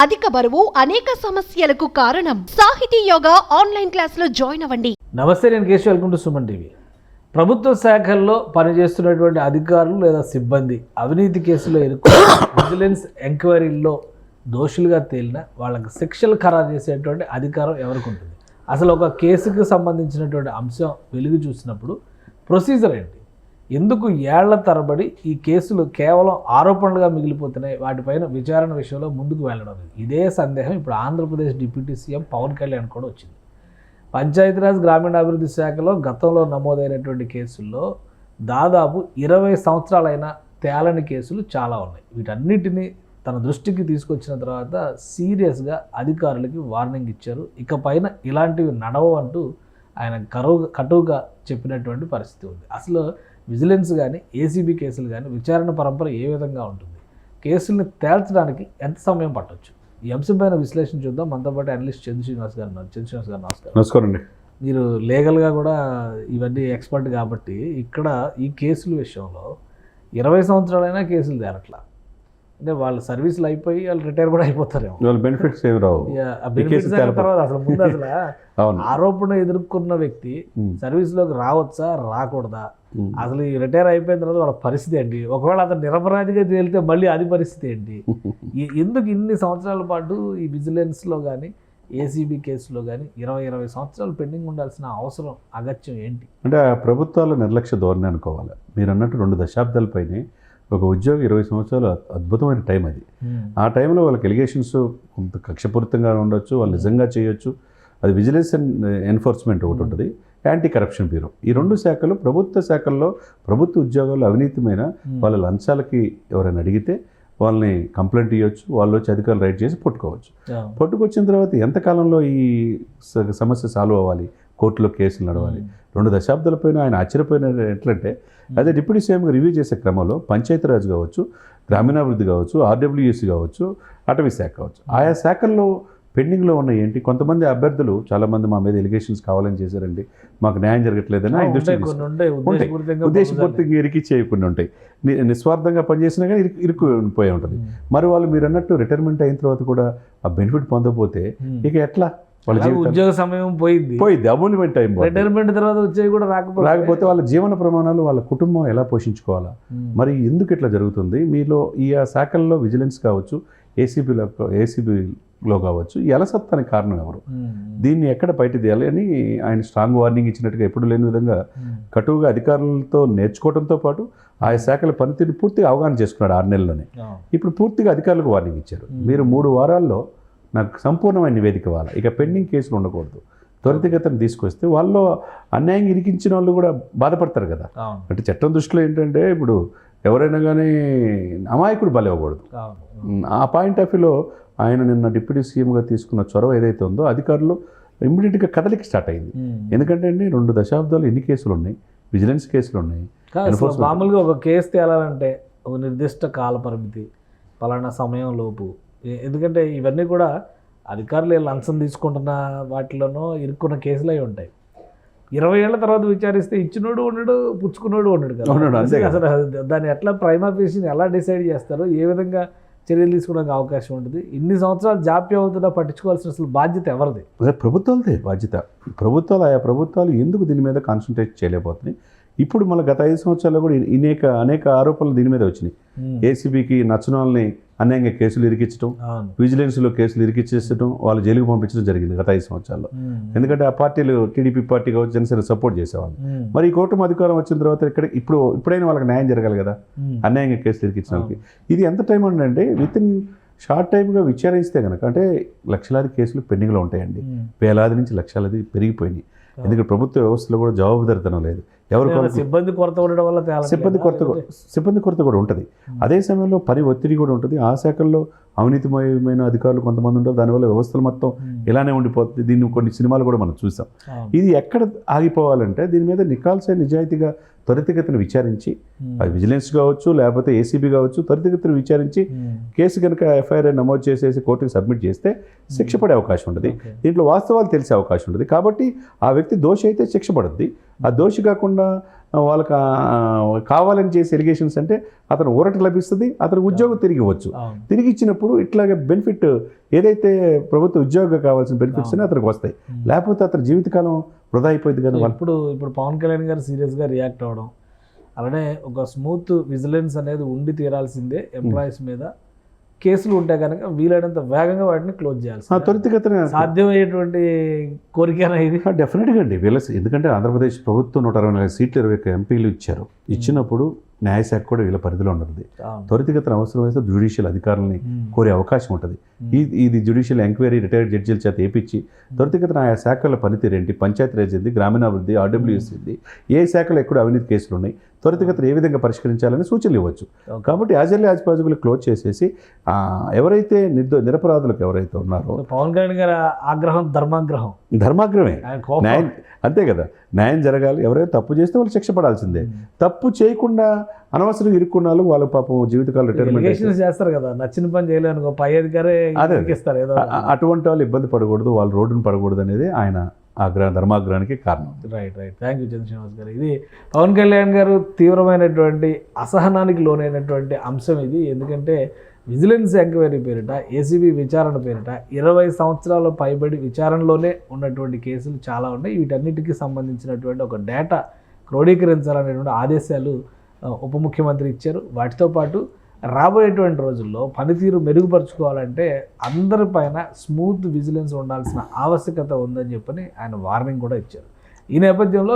అధిక బరువు అనేక సమస్యలకు కారణం. సాహితీ యోగా ఆన్లైన్ క్లాసులో జాయిన్ అవ్వండి. నమస్తే, నేను Keshav. Welcome to Suman TV. ప్రభుత్వ శాఖల్లో పనిచేస్తున్నటువంటి అధికారులు లేదా సిబ్బంది అవినీతి కేసులో విజిలెన్స్ ఎంక్వైరీల్లో దోషులుగా తేలిన వాళ్ళకి శిక్షలు ఖరారు చేసేటువంటి అధికారం ఎవరికి ఉంటుంది? అసలు ఒక కేసుకు సంబంధించినటువంటి అంశం వెలుగు చూసినప్పుడు ప్రొసీజర్ ఏంటి? ఎందుకు ఏళ్ల తరబడి ఈ కేసులు కేవలం ఆరోపణలుగా మిగిలిపోతున్నాయి? వాటిపైన విచారణ విషయంలో ముందుకు వెళ్ళడం లేదు. ఇదే సందేహం ఇప్పుడు ఆంధ్రప్రదేశ్ డిప్యూటీ సీఎం పవన్ కళ్యాణ్ కూడా వచ్చింది. పంచాయతీరాజ్ గ్రామీణాభివృద్ధి శాఖలో గతంలో నమోదైనటువంటి కేసుల్లో దాదాపు 20 సంవత్సరాలైన తేలని కేసులు చాలా ఉన్నాయి. వీటన్నిటినీ తన దృష్టికి తీసుకొచ్చిన తర్వాత సీరియస్గా అధికారులకి వార్నింగ్ ఇచ్చారు. ఇకపైన ఇలాంటివి నడవంటూ ఆయన కటువుగా చెప్పినటువంటి పరిస్థితి ఉంది. అసలు విజిలెన్స్ కానీ ఏసీబీ కేసులు కానీ విచారణ పరంపర ఏ విధంగా ఉంటుంది? కేసుల్ని తేల్చడానికి ఎంత సమయం పట్టవచ్చు? ఈ అంశంపైన విశ్లేషణ చూద్దాం. మనతో పాటు అనలిస్ట్ చంద్ర శ్రీనివాస్ గారు ఉన్నారు. చంద్ర శ్రీనివాస్ గారు నమస్కారం. నమస్కారం అండి. మీరు లీగల్గా కూడా ఇవన్నీ ఎక్స్పర్ట్ కాబట్టి ఇక్కడ ఈ కేసుల విషయంలో 20 సంవత్సరాలైనా కేసులు తేరట్లా. అంటే వాళ్ళ సర్వీసులు అయిపోయి వాళ్ళు రిటైర్ కూడా అయిపోతారేమో. వాళ్ళ బెనిఫిట్స్ ఏమి రావు. బెనిఫిట్స్ తర్వాత అసలు ముందు అసలు ఆరోపణ ఎదుర్కొన్న వ్యక్తి సర్వీస్లోకి రావచ్చా రాకూడదా? అసలు ఈ రిటైర్ అయిపోయిన తర్వాత వాళ్ళ పరిస్థితి ఏంటి? ఒకవేళ అతను నిరపరాధిగా తేలితే మళ్ళీ అది పరిస్థితి ఏంటి? ఎందుకు ఇన్ని సంవత్సరాల పాటు ఈ విజిలెన్స్లో కానీ ఏసీబీ కేసులో కానీ 20 సంవత్సరాలు పెండింగ్ ఉండాల్సిన అవసరం అగత్యం ఏంటి? అంటే ఆ ప్రభుత్వాల నిర్లక్ష్య ధోరణి అనుకోవాలి. మీరు అన్నట్టు 2 దశాబ్దాలపైనే ఒక ఉద్యోగి 20 సంవత్సరాలు అద్భుతమైన టైం అది. ఆ టైంలో వాళ్ళకి ఎలిగేషన్స్ కొంత కక్షపూరితంగా ఉండొచ్చు, వాళ్ళు నిజంగా చేయొచ్చు. అది విజిలెన్స్ అండ్ ఎన్ఫోర్స్మెంట్ ఒకటి ఉంటుంది, యాంటీ కరప్షన్ బ్యూరో. ఈ 2 శాఖలు ప్రభుత్వ శాఖల్లో ప్రభుత్వ ఉద్యోగాలు అవినీతిమైన వాళ్ళ లంచాలకి ఎవరైనా అడిగితే వాళ్ళని కంప్లైంట్ ఇవ్వచ్చు, వాళ్ళు వచ్చి అధికారులు రైట్ చేసి పట్టుకొచ్చిన తర్వాత ఎంతకాలంలో ఈ సమస్య సాల్వ్ అవ్వాలి? కోర్టులో కేసులు నడవాలి. 2 దశాబ్దాలపైన ఆయన ఆశ్చర్యపోయిన ఎట్లంటే, అదే డిప్యూటీ సీఎంగా రివ్యూ చేసే క్రమంలో పంచాయతీరాజ్ కావచ్చు, గ్రామీణాభివృద్ధి కావచ్చు, ఆర్డబ్ల్యూఎస్సీ కావచ్చు, అటవీ శాఖ కావచ్చు, ఆయా శాఖల్లో పెండింగ్లో ఉన్న ఏంటి? కొంతమంది అభ్యర్థులు చాలామంది మా మీద ఎలిగేషన్స్ కావాలని చేశారండి, మాకు న్యాయం జరగట్లేదని ఉద్దేశపూర్తిగా ఇరికి చేయకుండా ఉంటాయి. నిస్వార్థంగా పనిచేసినా కానీ ఇరుక్కుపోయి ఉంటుంది. మరి వాళ్ళు మీరు అన్నట్టు రిటైర్మెంట్ అయిన తర్వాత కూడా ఆ బెనిఫిట్ పొందకపోతే ఇక ఎట్లా? వాళ్ళ ఉద్యోగ సమయం పోయింది, అమూల్యమైన టైం. రిటైర్మెంట్ తర్వాత వచ్చేవి కూడా రాకపోతే వాళ్ళ జీవన ప్రమాణాలు, వాళ్ళ కుటుంబం ఎలా పోషించుకోవాలా? మరి ఎందుకు ఇట్లా జరుగుతుంది? మీలో ఈ శాఖల్లో విజిలెన్స్ కావచ్చు, ఏసీబీలో కావచ్చు, ఈ అలసత్వానికి కారణం ఎవరు? దీన్ని ఎక్కడ బయట తీయాలి అని ఆయన స్ట్రాంగ్ వార్నింగ్ ఇచ్చినట్టుగా ఎప్పుడు లేని విధంగా కటువుగా అధికారులతో నేర్చుకోవడంతో పాటు ఆయా శాఖల పనితీరుని పూర్తిగా అవగాహన చేసుకున్నాడు 6 నెలల్లోనే. ఇప్పుడు పూర్తిగా అధికారులకు వార్నింగ్ ఇచ్చారు. మీరు 3 వారాల్లో నాకు సంపూర్ణమైన నివేదిక ఇవ్వాలి, ఇక పెండింగ్ కేసులు ఉండకూడదు, త్వరితగతిని తీసుకొస్తే వాళ్ళు అన్యాయంగా ఇరికించిన వాళ్ళు కూడా బాధపడతారు కదా. అంటే చట్టం దృష్టిలో ఏంటంటే ఇప్పుడు ఎవరైనా కానీ అమాయకుడు బలవ్వకూడదు. ఆ పాయింట్ ఆఫ్ వ్యూలో ఆయన నిన్న డిప్యూటీ సీఎంగా తీసుకున్న చొరవ ఏదైతే ఉందో అధికారులు ఇమ్మీడియట్గా కదలికి స్టార్ట్ అయింది. ఎందుకంటే అండి 2 దశాబ్దాలు ఎన్ని కేసులు ఉన్నాయి, విజిలెన్స్ కేసులు ఉన్నాయి. మామూలుగా ఒక కేసు తేలాలంటే ఒక నిర్దిష్ట కాల పరిమితి, పలానా సమయం లోపు. ఎందుకంటే ఇవన్నీ కూడా అధికారులు లంచం తీసుకుంటున్న వాటిలోనో ఇరుక్కున్న కేసులు అవి ఉంటాయి. 20 ఏళ్ల తర్వాత విచారిస్తే ఇచ్చినోడు ఉండడు, పుచ్చుకున్నోడు ఉండడు కదా. అసలు దాన్ని ఎట్లా ప్రైమా ఫేసిని ఎలా డిసైడ్ చేస్తారో, ఏ విధంగా చర్యలు తీసుకోవడానికి అవకాశం ఉంటుంది? ఇన్ని సంవత్సరాలు జాప్యం అవుతుందా పట్టించుకోవాల్సిన అసలు బాధ్యత ఎవరిది? అదే ప్రభుత్వాలదే బాధ్యత. ఆయా ప్రభుత్వాలు ఎందుకు దీని మీద కాన్సన్ట్రేట్ చేయలేకపోతున్నాయి? ఇప్పుడు మన గత 5 సంవత్సరాల్లో కూడా అనేక ఆరోపణలు దీని మీద వచ్చినాయి. ఏసీబీకి నచ్చిన వాళ్ళని అన్యాయంగా కేసులు ఇరికించడం, విజిలెన్స్లో కేసులు ఇరికించేసడం, వాళ్ళు జైలుకు పంపించడం జరిగింది గత 5 సంవత్సరాల్లో. ఎందుకంటే ఆ పార్టీలు టీడీపీ పార్టీ కావచ్చు, జనసేన సపోర్ట్ చేసేవాళ్ళు. మరి ఈ కూటమి అధికారం వచ్చిన తర్వాత ఇప్పుడైనా వాళ్ళకి న్యాయం జరగాలి కదా, అన్యాయంగా కేసులు ఇరికించిన వాళ్ళకి. ఇది ఎంత టైం అంటే విత్ ఇన్ షార్ట్ టైమ్గా విచారిస్తే కనుక అంటే లక్షలాది కేసులు పెండింగ్లో ఉంటాయండి. వేలాది నుంచి లక్షలాది పెరిగిపోయినాయి. ఎందుకంటే ప్రభుత్వ వ్యవస్థలో కూడా జవాబుదారితనం లేదు. సిబ్బంది కొరత ఉండడం వల్ల సిబ్బంది కొరత కూడా ఉంటుంది. అదే సమయంలో పని ఒత్తిడి కూడా ఉంటుంది. ఆ శాఖల్లో అవినీతిమయమైన అధికారులు కొంతమంది ఉంటారు. దానివల్ల వ్యవస్థలు మొత్తం ఇలానే ఉండిపోతుంది. దీన్ని కొన్ని సినిమాలు కూడా మనం చూసాం. ఇది ఎక్కడ ఆగిపోవాలంటే దీని మీద నిజాయితీగా త్వరితగతిన విచారించి, అది విజిలెన్స్ కావచ్చు లేకపోతే ఏసీబీ కావచ్చు, త్వరితగతిన విచారించి కేసు కనుక ఎఫ్ఐఆర్ నమోదు చేసేసి కోర్టుకి సబ్మిట్ చేస్తే శిక్ష పడే అవకాశం ఉంటుంది. దీంట్లో వాస్తవాలు తెలిసే అవకాశం ఉంటుంది. కాబట్టి ఆ వ్యక్తి దోషి అయితే శిక్ష పడుద్ది. ఆ దోషి కాకుండా వాళ్ళకి కావాలని చేసే ఎలిగేషన్స్ అంటే అతను ఊరట లభిస్తుంది, అతను ఉద్యోగం తిరిగి ఇవ్వచ్చు. అవును. తిరిగి ఇచ్చినప్పుడు ఇట్లాగే బెనిఫిట్ ఏదైతే ప్రభుత్వ ఉద్యోగం కావాల్సిన బెనిఫిట్స్ అని అతనికి వస్తాయి. లేకపోతే అతని జీవితకాలం వృధా అయిపోయింది కదా. ఇప్పుడు పవన్ కళ్యాణ్ గారు సీరియస్గా రియాక్ట్ అవ్వడం, అలానే ఒక స్మూత్ విజిలెన్స్ అనేది ఉండి తీరాల్సిందే ఎంప్లాయీస్ మీద. కేసులు ఉంటే కనుక వీలైనంత వేగంగా వాటిని క్లోజ్ చేయాల్సి త్వరితగతిన సాధ్యమయ్యేటువంటి కోరికనా ఇది? డెఫినెట్గా అండి. ఎందుకంటే ఆంధ్రప్రదేశ్ ప్రభుత్వం 124 సీట్లు 21 ఎంపీలు ఇచ్చారు. ఇచ్చినప్పుడు న్యాయశాఖ కూడా వీళ్ళ పరిధిలో ఉన్నది. త్వరితగతిన అవసరమైతే జ్యుడిషియల్ అధికారులని కోరే అవకాశం ఉంటుంది. ఇది జ్యుడిషియల్ ఎంక్వైరీ రిటైర్డ్ జడ్జీల చేత వేయించి త్వరితగతిన ఆయా శాఖల పనితీరు ఏంటి, పంచాయతీరాజ్ ఏంది, గ్రామీణాభివృద్ధి, ఆర్డబ్ల్యూఎస్ ఏంది, ఏ శాఖలో ఎక్కడ అవినీతి కేసులు ఉన్నాయి, త్వరితగతిన ఏ విధంగా పరిష్కరించాలని సూచనలు ఇవ్వచ్చు. కాబట్టి as early as possible close చేసేసి ఎవరైతే నిరపరాధులకు ఎవరైతే ఉన్నారో, పవన్ కళ్యాణ్ గారి ఆగ్రహం ధర్మాగ్రహమే, న్యాయం అంతే కదా, న్యాయం జరగాలి. ఎవరైతే తప్పు చేస్తే వాళ్ళు శిక్ష పడాల్సిందే. తప్పు చేయకుండా అనవసరంగా ఇరుక్కున్న వాళ్ళ పాపం జీవితకాలం రిటైర్మెంట్ చేస్తారు కదా, నచ్చిన పని చేయలేను పై అధికారే ఇస్తారు ఏదో. అటువంటి వాళ్ళు ఇబ్బంది పడకూడదు, వాళ్ళు రోడ్డును పడకూడదు అనేది ఆయన ధర్మాగ్రహానికి కారణం. రైట్. థ్యాంక్ యూ చంద్రశ్రీనివాస్ గారు. ఇది పవన్ కళ్యాణ్ గారు తీవ్రమైనటువంటి అసహనానికి లోనైనటువంటి అంశం ఇది. ఎందుకంటే విజిలెన్స్ ఎంక్వైరీ పేరిట, ఏసీబీ విచారణ పేరిట 20 సంవత్సరాల పైబడి విచారణలోనే ఉన్నటువంటి కేసులు చాలా ఉన్నాయి. వీటన్నిటికీ సంబంధించినటువంటి ఒక డేటా క్రోడీకరించాలనేటువంటి ఆదేశాలు ఉప ముఖ్యమంత్రి ఇచ్చారు. వాటితో పాటు రాబోయేటువంటి రోజుల్లో పనితీరు మెరుగుపరుచుకోవాలంటే అందరిపైన స్మూత్ విజిలెన్స్ ఉండాల్సిన ఆవశ్యకత ఉందని చెప్పని ఆయన వార్నింగ్ కూడా ఇచ్చారు. ఈ నేపథ్యంలో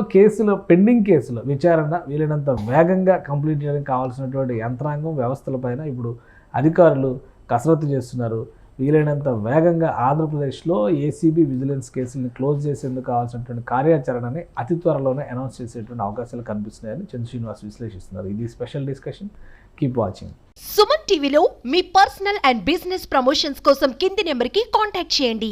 పెండింగ్ కేసుల విచారణ వీలైనంత వేగంగా కంప్లీట్ చేయడానికి కావాల్సినటువంటి యంత్రాంగం, వ్యవస్థలపైన ఇప్పుడు అధికారులు కసరత్తు చేస్తున్నారు. వీలైనంత వేగంగా ఆంధ్రప్రదేశ్లో ఏసీబీ విజిలెన్స్ కేసుల్ని క్లోజ్ చేసేందుకు కావాల్సినటువంటి కార్యాచరణని అతి త్వరలోనే అనౌన్స్ చేసేటువంటి అవకాశాలు కనిపిస్తున్నాయని చంద్ర శ్రీనివాస్ విశ్లేషిస్తున్నారు. ఇది special discussion. Keep watching. Suman టీవీలో మీ పర్సనల్ అండ్ బిజినెస్ ప్రమోషన్స్ కోసం కింది నెంబర్కి కాంటాక్ట్ చేయండి.